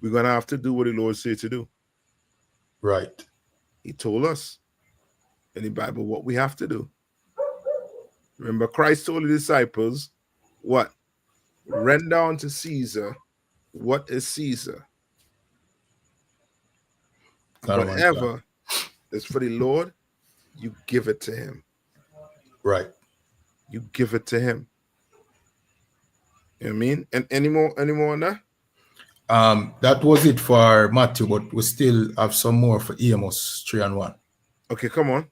we're going to have to do what the Lord said to do. Right. He told us in the Bible what we have to do. Remember, Christ told the disciples, what? Render unto Caesar what is Caesar. Whatever is for the Lord, you give it to him. Right. You give it to him. You know what I mean? And any more on that? That was it for Matthew, but we still have some more for Amos 3:1. Okay, come on.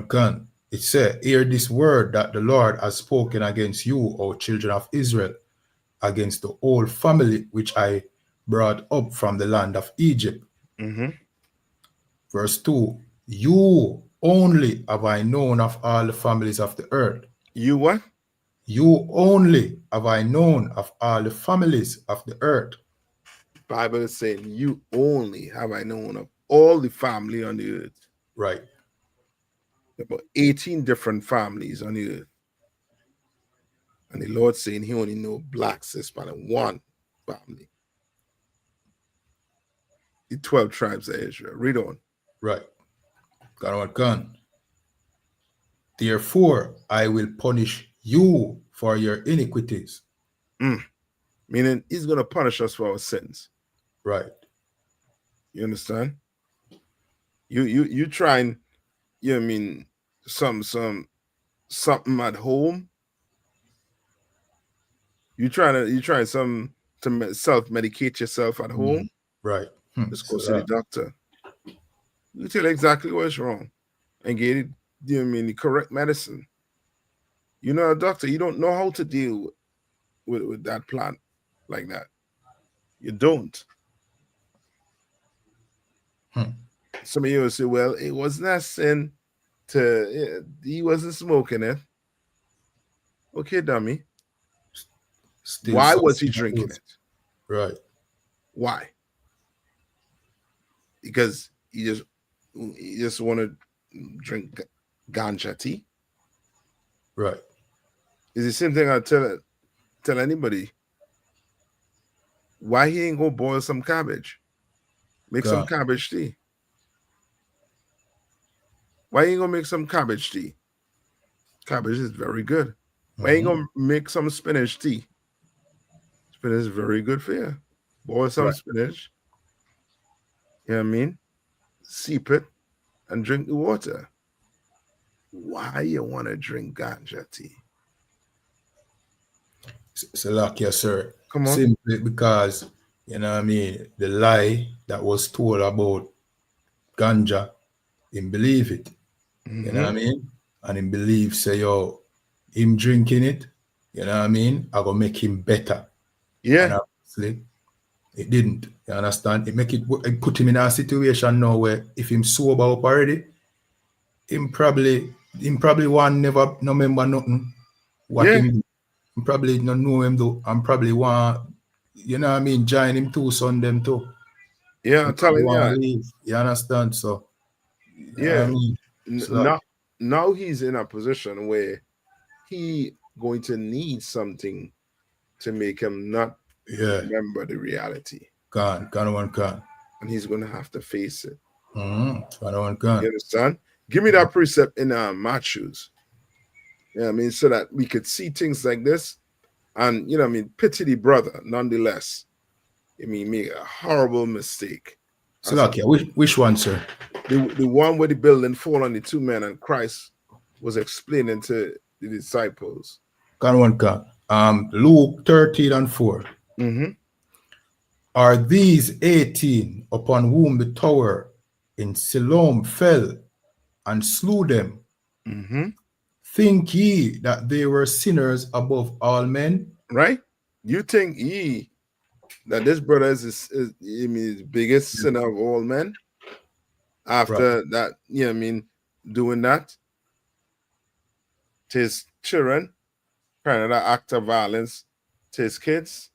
Can. It says, hear this word that the Lord has spoken against you, O children of Israel, against the whole family which I brought up from the land of Egypt. Verse 2, you only have I known of all the families of the earth. You what? You only have I known of all the families of the earth. Bible is saying, you only have I known of all the family on the earth. Right. About 18 different families on the earth. And the Lord saying he only know blacks, Hispanic, one family. The 12 tribes of Israel. Read on. Right. Can. Therefore, I will punish you for your iniquities. Meaning he's going to punish us for our sins. Right. You understand? You trying, you know what I mean, something at home. You trying something to self-medicate yourself at home. Right. Just go see the doctor. You tell exactly what's wrong and get it, you know what I mean, the correct medicine. You're not a doctor. You don't know how to deal with that plant like that. You don't. Some of you will say, well, it wasn't a sin he wasn't smoking it. Okay, dummy. Why was he drinking it? Right. Why? Because he just want to drink ganja tea. Right. It's the same thing I tell anybody. Why he ain't gonna boil some cabbage? Make some cabbage tea. Why ain't gonna make some cabbage tea? Cabbage is very good. Why ain't gonna make some spinach tea? Spinach is very good for you. Boil some spinach. You know what I mean? Seep it and drink the water. Why you want to drink ganja tea? So like, yes, sir. Come on. Simply because, you know what I mean, the lie that was told about ganja, him believe it. You know what I mean? And him believe, say, yo, him drinking it, you know what I mean, I gonna make him better. Yeah. And obviously, it didn't. You understand? It put him in a situation now where if him sober up already, him probably want never no remember nothing. What him do. Him probably not know him though, and probably want, you know what I mean, join him too, son them too. Yeah, I'm telling you. You understand? So yeah. I mean, now he's in a position where he going to need something to make him not Yeah. Remember the reality. Can. And he's going to have to face it. Can. You understand? Give me that precept in Matthews. Yeah, I mean, so that we could see things like this. And, you know, I mean, pity the brother, nonetheless. I mean, make a horrible mistake. So, okay, which one, sir? The one where the building fall on the two men and Christ was explaining to the disciples. Luke 13:4. Mm-hmm. Are these 18 upon whom the tower in Siloam fell and slew them? Mm-hmm. Think ye that they were sinners above all men? Right? You think ye that this brother is the biggest sinner of all men? After that, you know what I mean, doing that to his children, kind of that act of violence to his kids.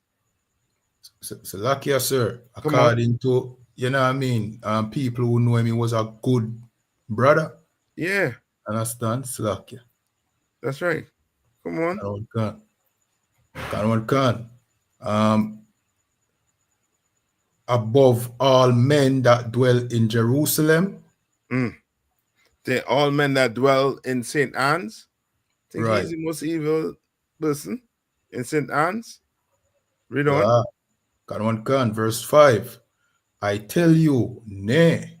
So lucky, sir. According to, you know what I mean, people who know him, he was a good brother. Yeah. Understand? So lucky. That's right. Come on. Can. Above all men that dwell in Jerusalem. They all men that dwell in St. Anne's. Think he's the most evil person in St. Anne's? Read on. Can. Verse 5. I tell you, nay.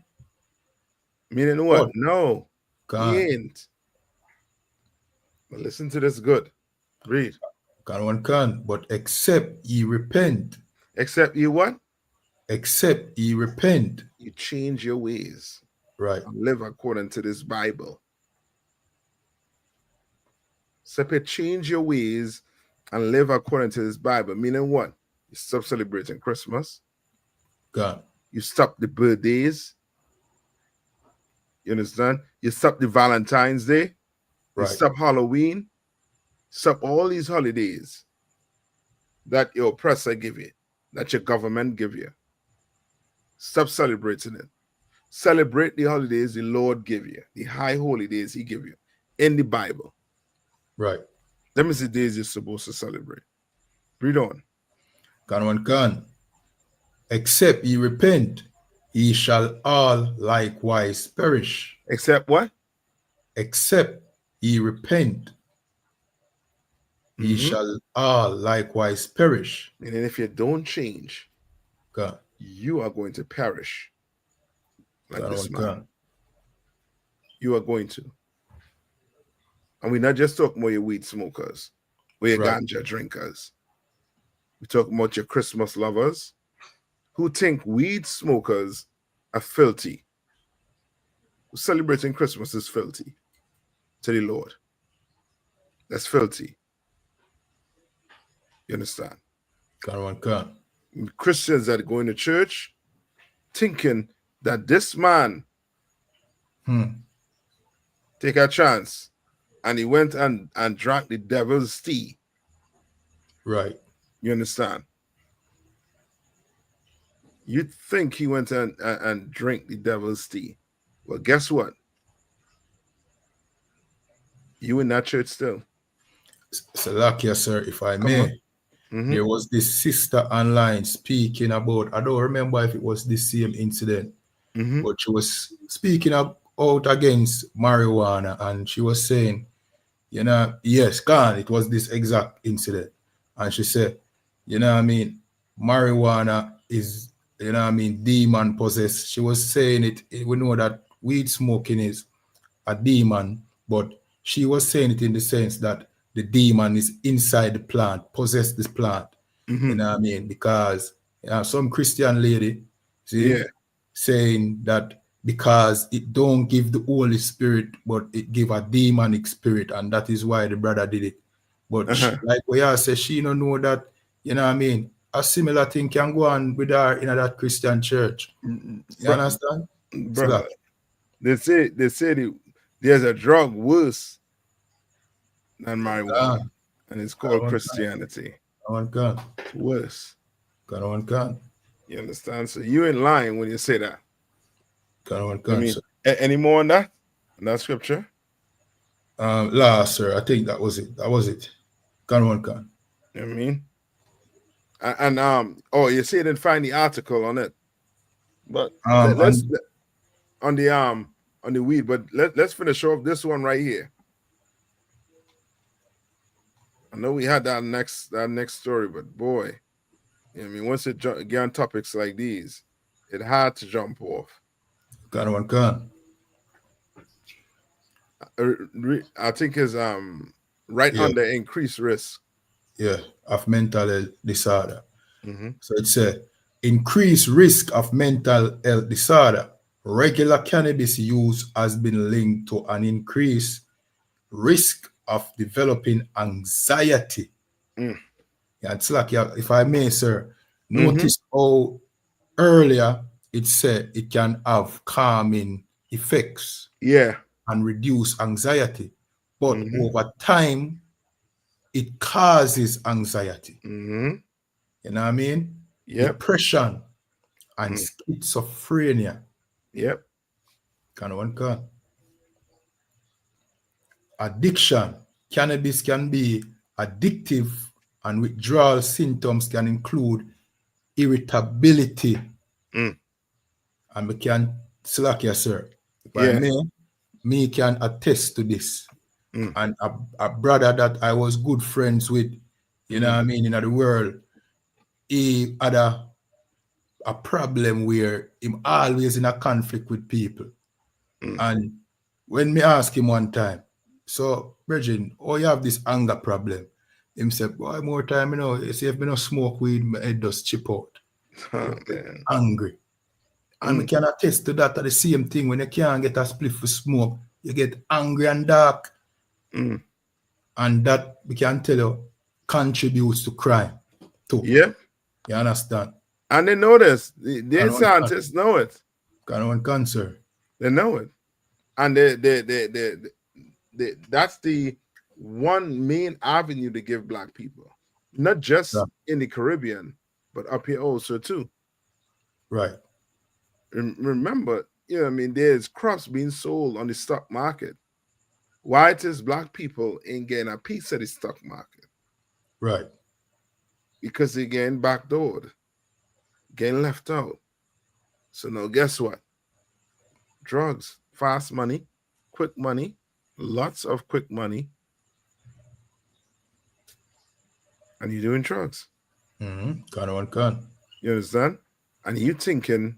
Meaning what? No. He ain't. But listen to this good. Read. Can. But except ye repent. Except ye what? Except ye repent. You change your ways. Right. And live according to this Bible. Except you change your ways and live according to this Bible. Meaning what? You stop celebrating Christmas. God. You stop the birthdays. You understand? You stop the Valentine's Day. You stop Halloween. Stop all these holidays that your oppressor give you, that your government give you. Stop celebrating it. Celebrate the holidays the Lord give you, the high holy days he give you in the Bible. Right. Them is the days you're supposed to celebrate. Read on. Can. Except ye repent, ye shall all likewise perish. Except what? Except ye repent, ye shall all likewise perish. And then if you don't change, God, you are going to perish. Like God, this man. You are going to. And we're not just talking about your weed smokers or your ganja drinkers. We're talking about your Christmas lovers who think weed smokers are filthy. Celebrating Christmas is filthy to the Lord. That's filthy. You understand? God. Christians that are going to church thinking that this man take a chance and he went and drank the devil's tea. Right. You understand? You think he went and drank the devil's tea. Well, guess what? You in that church still. Salakia, sir, if I may. There was this sister online speaking about, I don't remember if it was the same incident, but she was speaking out against marijuana, and she was saying, you know, yes, it was this exact incident. And she said, you know what I mean, marijuana is, you know what I mean, demon possessed. She was saying we know that weed smoking is a demon, but she was saying it in the sense that the demon is inside the plant, possess this plant. You know what I mean? Because some Christian lady, saying that because it don't give the Holy Spirit, but it give a demonic spirit, and that is why the brother did it. But like we all say, she don't know that, you know what I mean? A similar thing can go on with her in that Christian church. You understand? Brother, they say there's a drug worse than marijuana, and it's called Christianity. Worse. You understand? So you ain't lying when you say that. I mean, any more on that? On that scripture? Sir, I think that was it. You know what I mean? And oh, you see, didn't find the article on it, but let's on the weed. But let's finish off this one right here. I know we had that next story, but boy, I mean, once it get on topics like these, it had to jump off. Gun. I think is right under increased risk. Yeah, of mental health disorder. Mm-hmm. So it's a increased risk of mental health disorder. Regular cannabis use has been linked to an increased risk of developing anxiety. Yeah, it's like, if I may, sir, notice how earlier it said it can have calming effects. Yeah. And reduce anxiety. But over time, it causes anxiety. Mm-hmm. You know what I mean? Yep. Depression and schizophrenia. Yep. Kind of one can. Addiction. Cannabis can be addictive, and withdrawal symptoms can include irritability. And we can slack you, sir. But me can attest to this. And a brother that I was good friends with, you know what I mean, in the world, he had a problem where him always in a conflict with people. And when me ask him one time, so, Bridget, oh, you have this anger problem. Him said, boy, more time, you know, you see, if me no smoke weed, my head does chip out. Man. Angry. And we can attest to that at the same thing. When you can't get a spliff for smoke, you get angry and dark. And that, we can tell you, contributes to crime too. Yeah. You understand? And they know this. The scientists know it. Kind of one cancer. They know it. And that's the one main avenue to give Black people. Not just in the Caribbean, but up here also too. Right. Remember, you know, I mean, there's crops being sold on the stock market. Why it is Black people ain't getting a piece of the stock market? Right. Because they're getting backdoored, getting left out. So now guess what? Drugs, fast money, quick money, lots of quick money. And you're doing drugs. Kind of one can. You understand? And you thinking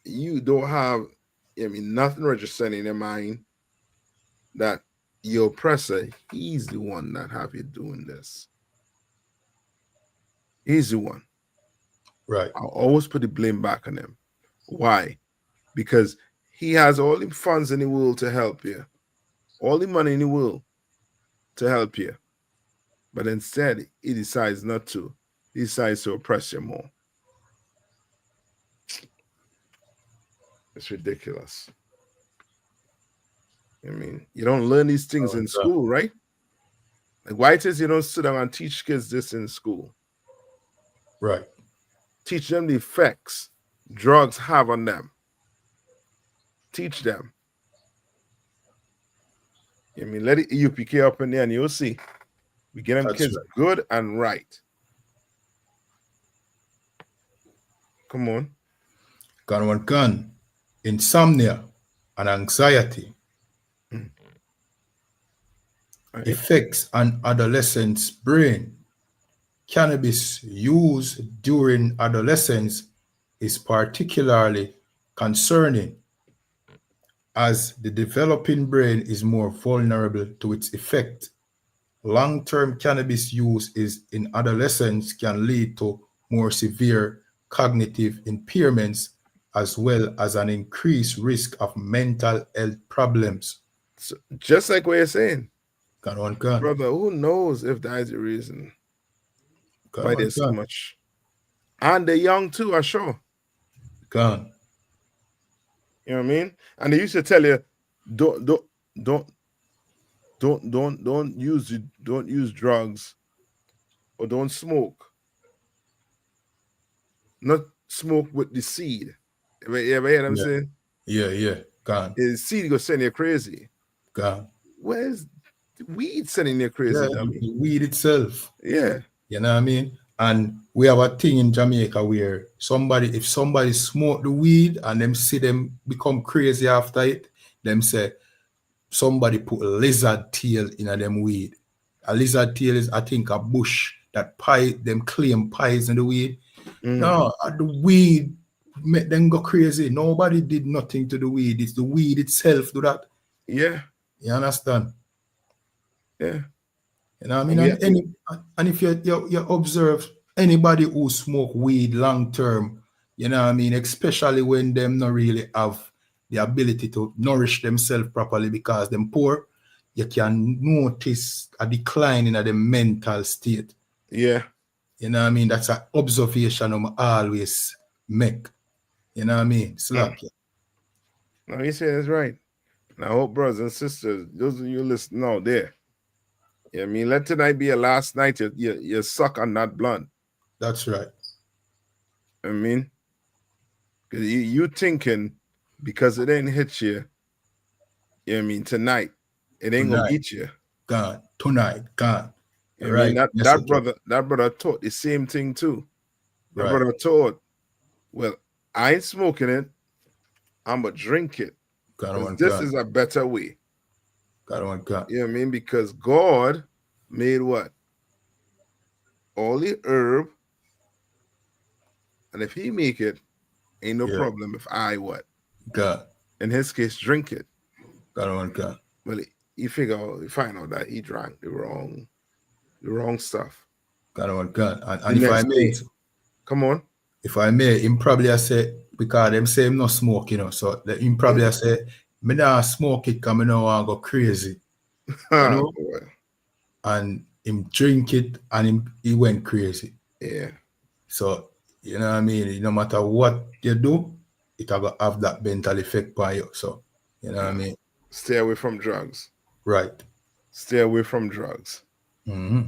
you don't have, I mean, nothing registered in your mind that your oppressor, he's the one that have you doing this. He's the one. Right. I'll always put the blame back on him. Why? Because he has all the funds in the world to help you, all the money in the world to help you. But instead, he decides not to. He decides to oppress you more. It's ridiculous. I mean, you don't learn these things in school, right? Like, why it is you don't sit down and teach kids this in school? Right. Teach them the effects drugs have on them. Teach them. I mean, let it UPK up in there and you'll see. We get them kids good and right. Come on. Gun one can. Insomnia and anxiety. Right. Effects on adolescents' brain. Cannabis use during adolescence is particularly concerning, as the developing brain is more vulnerable to its effect. Long-term cannabis use in adolescence can lead to more severe cognitive impairments, as well as an increased risk of mental health problems. So, just like what you're saying. Can. Brother, who knows if that is the reason why there's so much. And they're young too, I'm sure. Can. You know what I mean? And they used to tell you, don't use drugs or don't smoke. Not smoke with the seed. You ever hear them saying? Yeah. Can. The seed go send you crazy. Can. Where's the weed sending you crazy? Yeah, the weed itself. Yeah. You know what I mean? And we have a thing in Jamaica where if somebody smoke the weed and them see them become crazy after it, them say somebody put a lizard tail in a them weed. A lizard tail is, I think, a bush that them claim pies in the weed. No, the weed make them go crazy. Nobody did nothing to the weed. It's the weed itself do that. Yeah. You understand? Yeah. You know what I mean? And if you observe anybody who smoke weed long term, you know what I mean, especially when them not really have the ability to nourish themselves properly because them poor, you can notice a decline in their mental state. Yeah. You know what I mean? That's an observation I always make. You know what I mean? Slack. No, you say that's right. And I hope, brothers and sisters, those of you listening out there, yeah, I mean, let tonight be your last night. You suck on that blunt. That's right. I mean, because you thinking because it ain't hit you, I mean, tonight, it ain't gonna get you. God, tonight, God. I mean, that brother taught the same thing too. That brother taught, well, I ain't smoking it, I'm gonna drink it. This is a better way. You know what I mean? Because God made what? All the herb, and if he make it, ain't no problem if I what? God. In his case, drink it. God. Well, you find out that he drank the wrong stuff. God. And if I may, come on. If I may, him probably I say, because them say him not smoke, you know, so him probably I say, me not smoke it because me no want to go crazy. You know? And him drink it and he went crazy. Yeah. So, you know what I mean? No matter what you do, it will have that mental effect on you. So, you know what I mean? Stay away from drugs. Right. Stay away from drugs. Mm-hmm.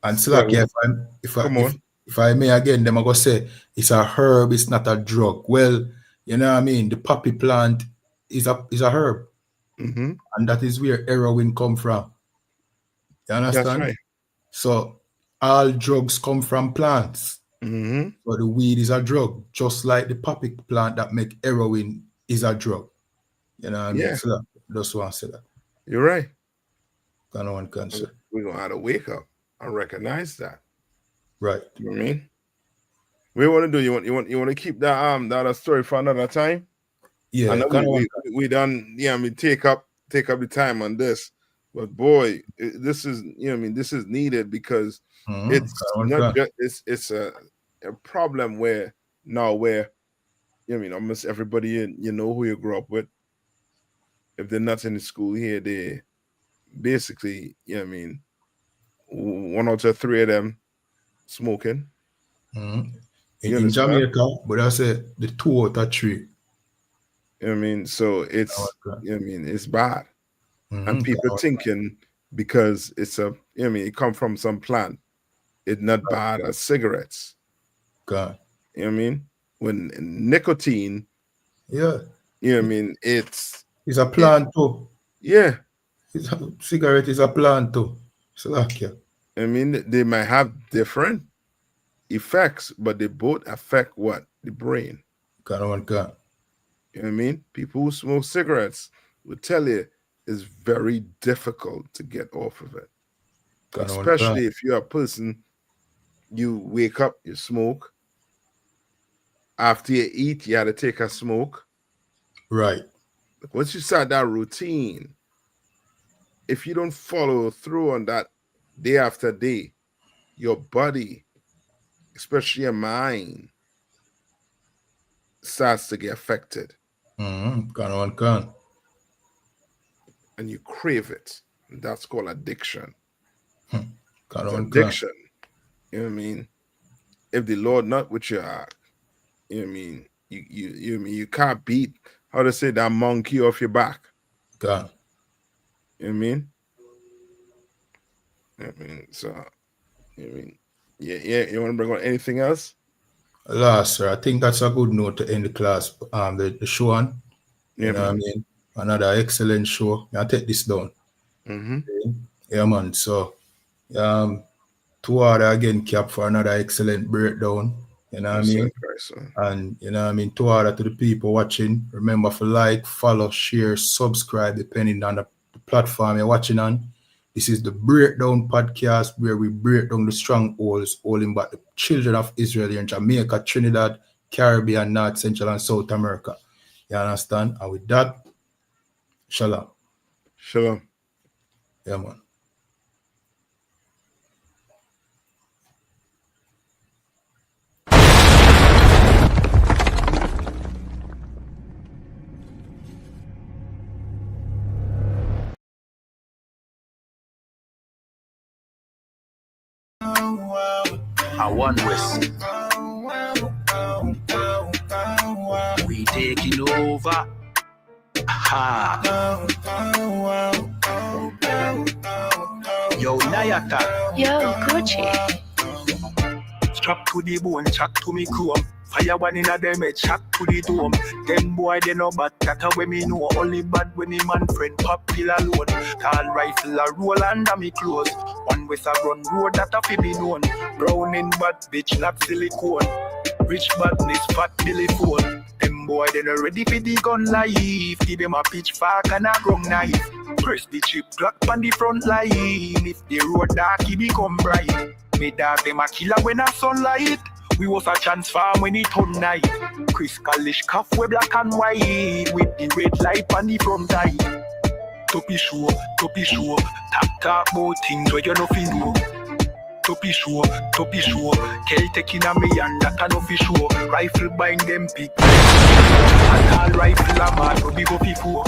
And so like, if I may again, them I go say it's a herb, it's not a drug. Well, you know what I mean? The poppy plant is a herb. Mm-hmm. And that is where heroin come from. You understand? That's right. So all drugs come from plants. Mm-hmm. So the weed is a drug, just like the poppy plant that make heroin is a drug. You know what I mean? Yeah. So just want to say that. You're right. We're gonna have to wake up and recognize that. Right. You know what I mean? What you want to do? You want to keep that story for another time? Yeah. I know we done. Yeah, I mean, take up the time on this, but boy, this is this is needed because it's not just it's a problem where almost everybody who you grew up with, if they're not in the school here, they basically one out of three of them smoking. Mm-hmm. In Jamaica, but I say the 2 out of 3. I mean, so it's it's bad. Mm-hmm. And people thinking because it's it come from some plant, it's not bad as cigarettes. God. You know what I mean? When nicotine, it's a plant too. Yeah. Cigarette is a plant too. I mean, they might have different effects, but they both affect what? The brain. God. You know what I mean? People who smoke cigarettes will tell you it's very difficult to get off of it. Especially if you're a person, you wake up, you smoke. After you eat, you had to take a smoke. Right. Once you start that routine, if you don't follow through on that day after day, your body, especially your mind, starts to get affected. Mm-hmm. And you crave it. And that's called addiction. Addiction. You know what I mean? If the Lord not with your heart, you know what I mean? You can't beat, how to say, that monkey off your back. God. You know what I mean? I mean, so, you know what I mean? Yeah, you want to bring on anything else? Last, sir, I think that's a good note to end the class, the show on. You know what I mean? Another excellent show. I'll take this down. Mm-hmm. Yeah, man. So, Tuara again cap for another excellent breakdown. You know what I mean? And you know what I mean, Tuara to the people watching. Remember to like, follow, share, subscribe, depending on the platform you're watching on. This is the Breakdown Podcast where we break down the strongholds holding back the children of Israel in Jamaica, Trinidad, Caribbean, North, Central, and South America. You understand? And with that, shalom. Shalom. Yeah, man. I one West. We taking over. Ha. Yo, Nayata. Yo, Gucci. Strap to the bone, chat to me chrome. Fire one in a them head, chat to the dome. Them boy they know bad, that a way me know. Only bad when the man friend pop pill alone. Tall rifle a roll under me clothes. One with a run road that a fi be known. Brown in bad bitch, not silicone. Rich badness, fat belly phone. Them boy they not ready for the gun life. Give them a pitchfork and a grum knife. Press the chip clock on the front line. If the road dark, he become bright. Me dog them a killer when a sunlight. We was a transform when it turn night. Chris Kalish cuff we black and white. With the red light on the front side. Toppy show. Talk about things where you nothing do. Toppy show. Kel taking a me and that a no fi show. Rifle bind them big. And all rifle a man no big up before.